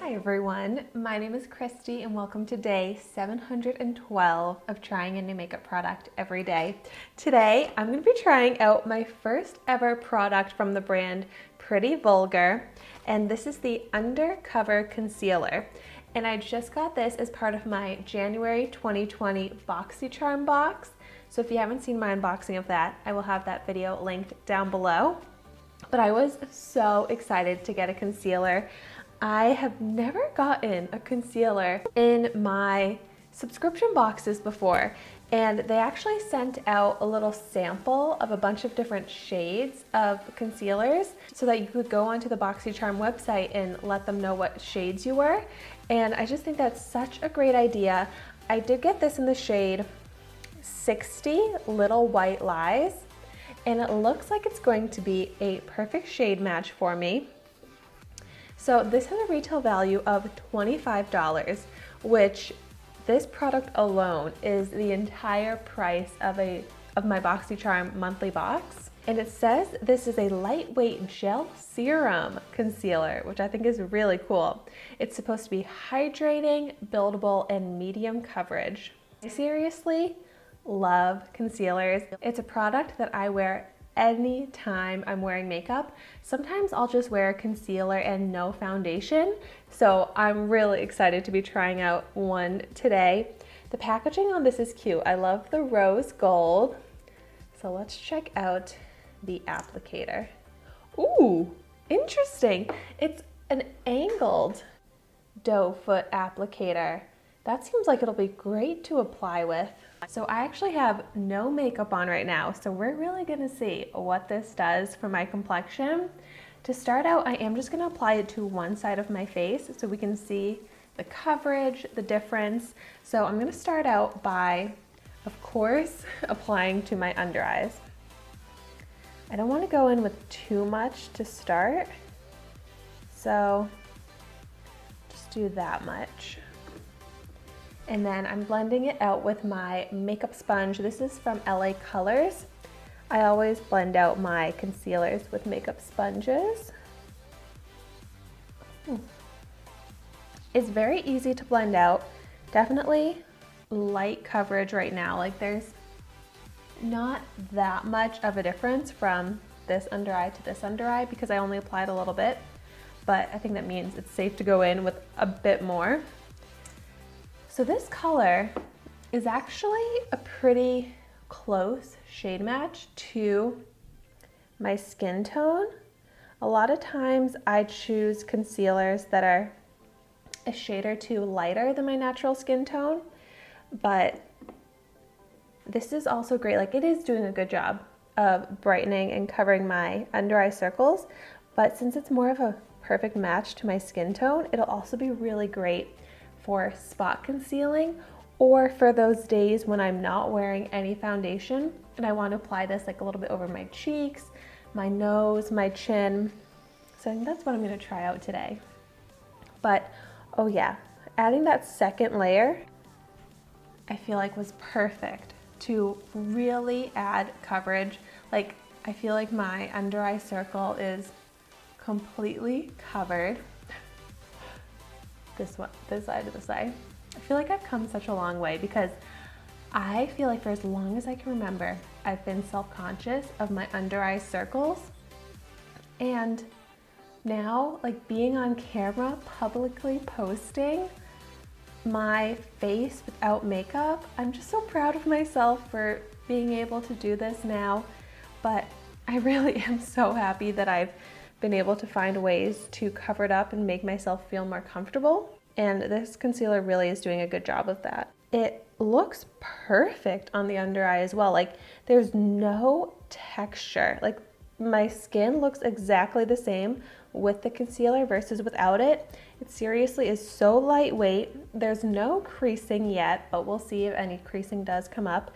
Hi everyone, my name is Christy and welcome to day 712 of trying a new makeup product every day. Today I'm going to be trying out my first ever product from the brand Pretty Vulgar, and this is the Undercover Concealer. And I just got this as part of my January 2020 Boxycharm box. So if you haven't seen my unboxing of that, I will have that video linked down below. But I was so excited to get a concealer. I have never gotten a concealer in my subscription boxes before, and they actually sent out a little sample of a bunch of different shades of concealers so that you could go onto the Boxycharm website and let them know what shades you were. And I just think that's such a great idea. I did get this in the shade 60 Little White Lies, and it looks like it's going to be a perfect shade match for me. So this has a retail value of $25, which this product alone is the entire price of my Boxycharm monthly box. And it says this is a lightweight gel serum concealer, which I think is really cool. It's supposed to be hydrating, buildable, and medium coverage. I seriously love concealers. It's a product that I wear anytime I'm wearing makeup. Sometimes I'll just wear concealer and no foundation. So I'm really excited to be trying out one today. The packaging on this is cute. I love the rose gold. So let's check out the applicator. Ooh, interesting. It's an angled doe foot applicator. That seems like it'll be great to apply with. So I actually have no makeup on right now, so we're really gonna see what this does for my complexion. To start out, I am just gonna apply it to one side of my face so we can see the coverage, the difference. So I'm gonna start out by, of course, applying to my under eyes. I don't wanna go in with too much to start, so just do that much. And then I'm blending it out with my makeup sponge. This is from LA Colors. I always blend out my concealers with makeup sponges. It's very easy to blend out. Definitely light coverage right now. Like there's not that much of a difference from this under eye to this under eye because I only applied a little bit, but I think that means it's safe to go in with a bit more. So this color is actually a pretty close shade match to my skin tone. A lot of times I choose concealers that are a shade or two lighter than my natural skin tone, but this is also great. Like it is doing a good job of brightening and covering my under eye circles, but since it's more of a perfect match to my skin tone, it'll also be really great for spot concealing or for those days when I'm not wearing any foundation and I want to apply this like a little bit over my cheeks, my nose, my chin. So I think that's what I'm going to try out today. But oh yeah, adding that second layer I feel like was perfect to really add coverage. Like I feel like my under eye circle is completely covered. This side to this eye. I feel like I've come such a long way because I feel like for as long as I can remember, I've been self-conscious of my under eye circles. And now, like being on camera, publicly posting my face without makeup, I'm just so proud of myself for being able to do this now. But I really am so happy that I've been able to find ways to cover it up and make myself feel more comfortable. And this concealer really is doing a good job of that. It looks perfect on the under eye as well. Like there's no texture. Like my skin looks exactly the same with the concealer versus without it. It seriously is so lightweight. There's no creasing yet, but we'll see if any creasing does come up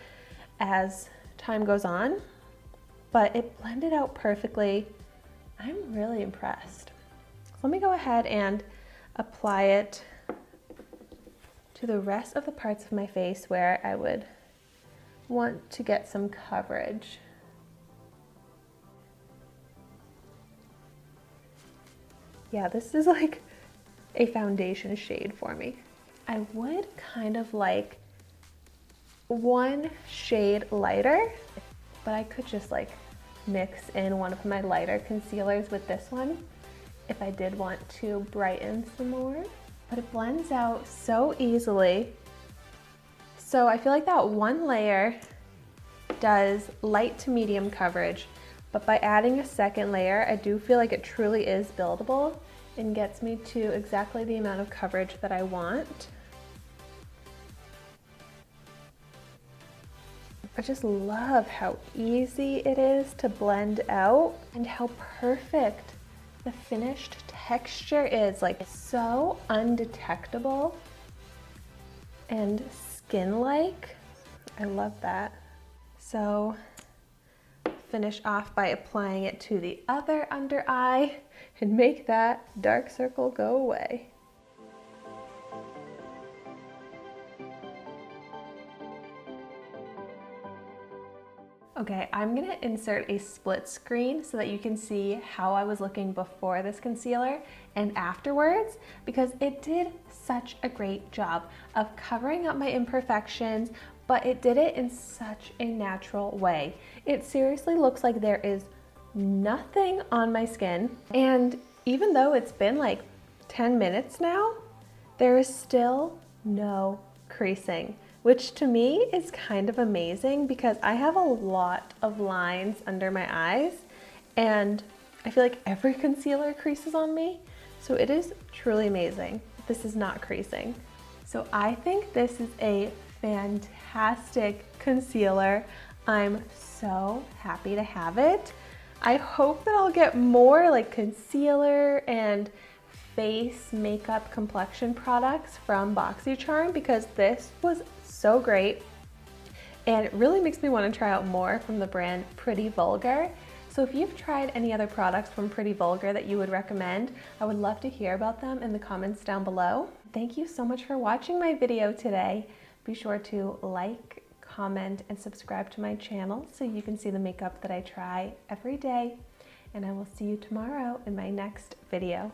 as time goes on. But it blended out perfectly. I'm really impressed. Let me go ahead and apply it to the rest of the parts of my face where I would want to get some coverage. Yeah, this is like a foundation shade for me. I would kind of like one shade lighter, but I could just like mix in one of my lighter concealers with this one if I did want to brighten some more. But it blends out so easily. So I feel like that one layer does light to medium coverage, but by adding a second layer, I do feel like it truly is buildable and gets me to exactly the amount of coverage that I want. I just love how easy it is to blend out and how perfect the finished texture is. Like, so undetectable and skin-like. I love that. So finish off by applying it to the other under eye and make that dark circle go away. Okay, I'm gonna insert a split screen so that you can see how I was looking before this concealer and afterwards, because it did such a great job of covering up my imperfections, but it did it in such a natural way. It seriously looks like there is nothing on my skin, and even though it's been like 10 minutes now, there is still no creasing, which to me is kind of amazing because I have a lot of lines under my eyes and I feel like every concealer creases on me. So it is truly amazing. This is not creasing. So I think this is a fantastic concealer. I'm so happy to have it. I hope that I'll get more like concealer and face makeup complexion products from Boxycharm because this was so great and it really makes me want to try out more from the brand Pretty Vulgar. So if you've tried any other products from Pretty Vulgar that you would recommend, I would love to hear about them in the comments down below. Thank you so much for watching my video today. Be sure to like, comment, and subscribe to my channel so you can see the makeup that I try every day. And I will see you tomorrow in my next video.